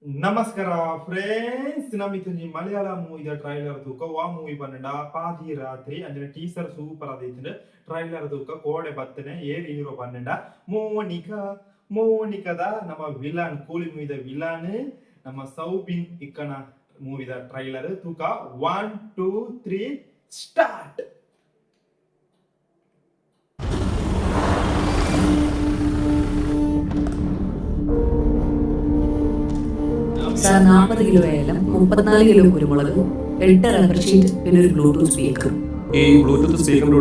ನಮಸ್ಕಾರ ಫ್ರೆಂಡ್ಸ್ ನಮ್ಮಿತ್ತು ಮಲಯಾಳ ಮೂವಿದ ಟ್ರೈಲರ್ ತೂಕ ವಾ ಮೂವಿ ಪನ್ನಡ ಪಾದಿ ರಾತ್ರಿ ಅಂದ್ರೆ ಟೀಸರ್ ಸೂಪರ್ ಆದೈತೆ ಟ್ರೈಲರ್ ತೂಕ ಕೋಡೆ ಬತ್ತನೆ ಏರ್ ಹೀರೋ ಪನ್ನಡ ಮೋನಿಕದ ನಮ್ಮ ವಿಲನ್ ಕೂಲಿ ಮೂವಿದ ವಿಲನ್ ನಮ್ಮ ಸೌಬಿನ್ ಇಕ್ಕನ ಮೂವಿದ ಟ್ರೈಲರ್ ತೂಕ 1 2 3 ಸ್ಟಾರ್ಟ್. സാർ 40 കിലോ ഏലം, 34 കിലോ കുരുമുളക്, 8 റബ്ബർ ഷീറ്റ്, പിന്നെ ഒരു ബ്ലൂടൂത്ത് സ്പീക്കർ. ഈ ബ്ലൂടൂത്ത് സ്പീക്കറിന്റെ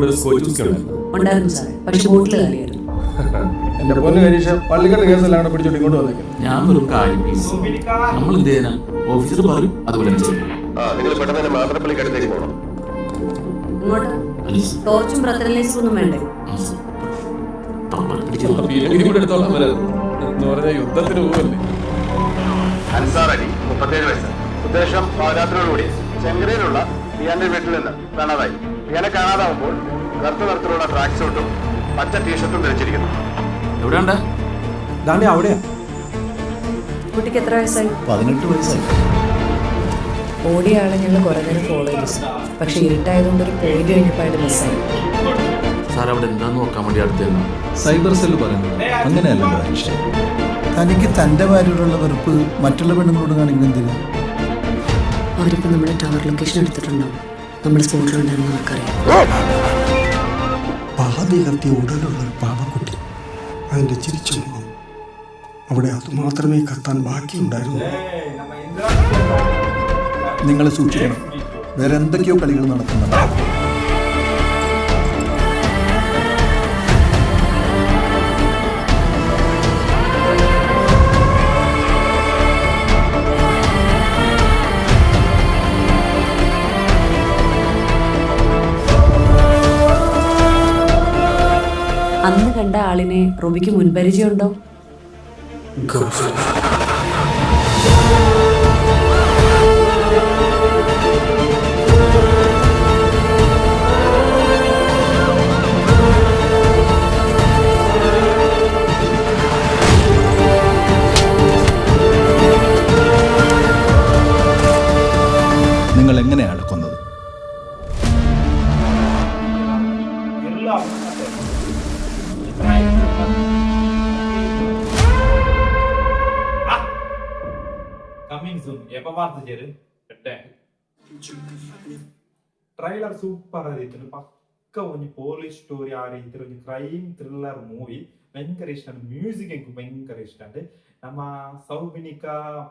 ഉണ്ടായിരുന്നു സാറേ, പക്ഷെ ബോട്ടിൽ കാലിയായിരുന്നു. എന്റെ പൊന്നു കരീഷ, പള്ളിക്കട്ട് കേസെല്ലാം പിടിച്ചോട്ട് ഇങ്ങോട്ട് വന്നേക്കും. ഞാൻ ഒരു കാര്യം നമ്മൾ എന്ത് ചെയ്യാനാ? ഓഫീസർ പറയും അതുപോലെ നിങ്ങൾ പെട്ടെന്ന് മാതൃപ്പള്ളിക്ക് അടുത്തേക്ക് പോകണം. ഇങ്ങോട്ട് ടോർച്ചും ബ്രത്തലൈസും ഒന്നും വേണ്ടേ? യുദ്ധത്തിന് പോവല്ലേ? അൻസാർ അലി 37 വയസ്സ്. ഉദ്ദേശം പാദയാത്രയോടുകൂടി ചെങ്കരയിലുള്ള പിയാന്റെ വീട്ടിൽ നിന്ന് കാണാതായി. പിയാനെ കാണാതാവുമ്പോൾ കറുത്ത നിറത്തിലുള്ള ട്രാക്ക് ഷൂട്ടും പച്ച ടീഷർട്ടും ധരിച്ചിരിക്കുന്നു. എവിടെയുണ്ട്? അവിടെയാ. കുട്ടിക്ക് എത്ര വയസ്സായി? 18 വയസ്സായി. ഓടിയ ആളെ ഞങ്ങൾ കുറെ നേരം ഫോളോ ചെയ്തു, പക്ഷെ ഇരുട്ടായതുകൊണ്ട് ഒരു പോയി കഴിഞ്ഞപ്പോൾ മിസ്സായി. സാർ അവിടെ എന്താന്ന് നോക്കാൻ വേണ്ടി അടുത്ത് സൈബർ സെല്ല് പറയുന്നത് അങ്ങനെയല്ല കരീഷ. തനിക്ക് തന്റെ ഭാര്യയോടുള്ള വെറുപ്പ് മറ്റുള്ള പെണ്ണുങ്ങളോട് കാണിക്കുന്ന എന്തിനാ? അവരിപ്പോൾ നമ്മുടെ ടവർ ലൊക്കേഷൻ എടുത്തിട്ടുണ്ടാവും. നമ്മുടെ സ്പോട്ടിലുണ്ടായിരുന്നു നമുക്കറിയാം. പാതി കത്തിയ ഉടലുള്ള ഒരു പാവക്കുട്ടി, അതിന്റെ ചിരിച്ചു മുഖം, അവിടെ അതുമാത്രമേ കത്താൻ ബാക്കിയുണ്ടായിരുന്നു. നിങ്ങൾ സൂക്ഷിക്കണം, വേറെ എന്തൊക്കെയോ കളികൾ നടക്കുന്നുണ്ട്. അന്ന് കണ്ട ആളിനെ റോബിക്ക് മുൻപരിചയമുണ്ടോ? നിങ്ങൾ എങ്ങനെയാണ് കൊന്നത്? ಟ್ರೈಲರ್ ಸೂಪರ್ ಆದೈತೆ, ಪಕ್ಕ ಒಂದು ಪೊಲೀಸ್ ಸ್ಟೋರಿ ಆ ರೀತಿ ಒಂದು ಕ್ರೈಮ್ ಥ್ರಿಲ್ಲರ್ ಮೂವಿ. ಭಯಂಕರ ಇಷ್ಟ, ಮ್ಯೂಸಿಕ್ ಎಂಕು ಭಯಂಕರ ಇಷ್ಟ. ನಮ್ಮ ಸೌಬಿನಿಕ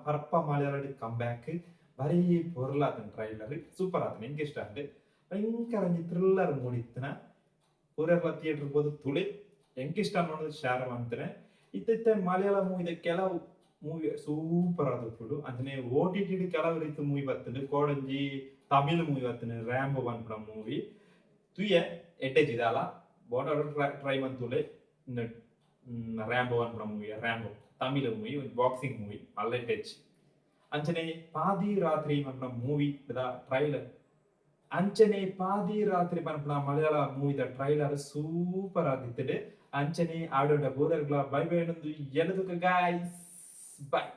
ಪರ್ಪ ಮಲಯಾಳಿ ಕಮ್ ಬ್ಯಾಕ್ ಬರೀ ಪೊರ್ಲಾತನ ಟ್ರೈಲರ್ ಸೂಪರ್ ಆತನ, ಎಂಗೆ ಇಷ್ಟ ಅಂದೆ. ಭಯಂಕರ ಒಂದು ಥ್ರಿಲ್ಲರ್ ಮೂಡಿ ಇತ್ತನ ಪೂರೆಲ್ಲ ಥಿಯೇಟರ್ ಹೋದ ತುಳಿ ಎಂಗೆ ಇಷ್ಟ ಅನ್ನೋದು ಶೇರ್ ಮಾಡ್ತೇನೆ. ಇತ್ತ ಮಲಯಾಳ ಮೂವಿದ ಕೆಲವು ಮೂವಿ ಸೂಪರ್ ಆದದ್ದು ಅಂದ್ರೆ OTT ಕೆಲವು ರೀತಿ ಮೂವಿ ಬರ್ತದೆ. ಕೋಡಂಜಿ ತಮಿಳ್ ಮೂವಿ ಬರ್ತದೆ, ರ್ಯಾಂಬೋ ಬಂದ್ಬಿಡ ಮೂವಿ ತುಯ್ಯ ಎಡ್ಡೆಜ್ ಇದಲ್ಲ ಬೋರ್ಡರ್ ಟ್ರೈ ಬಂತುಲೆ ರ್ಯಾಂಬೋ ಬಂದ್ಬಿಡ ಮೂವಿ. ರ್ಯಾಂಬೋ ತಮಿಳ್ ಮೂವಿ, ಒಂದು ಬಾಕ್ಸಿಂಗ್ ಮೂವಿ ಅಲ್ಲೇ ಟಚ್ ಅಂಚನೆ ಪಾದಿ ರಾತ್ರಿ ಬಂದ್ಬಿಡ ಮೂವಿ ಟ್ರೈಲರ್. ಅಂಚನೆ ಪಾದಿ ರಾತ್ರಿ ಬಂದ್ಬಿಡ ಮಲಯಾಳ ಮೂವಿದ ಟ್ರೈಲರ್ ಸೂಪರ್ ಆಗಿರ್ತದೆ. ಅಂಚನೆ ಆಡೋಡ ಬೋದರ್ಗಳ ಬೈ ಬೈ ಅನ್ನೊಂದು ಎಲ್ಲದಕ್ಕೆ ಗಾಯ್ಸ್. Bye.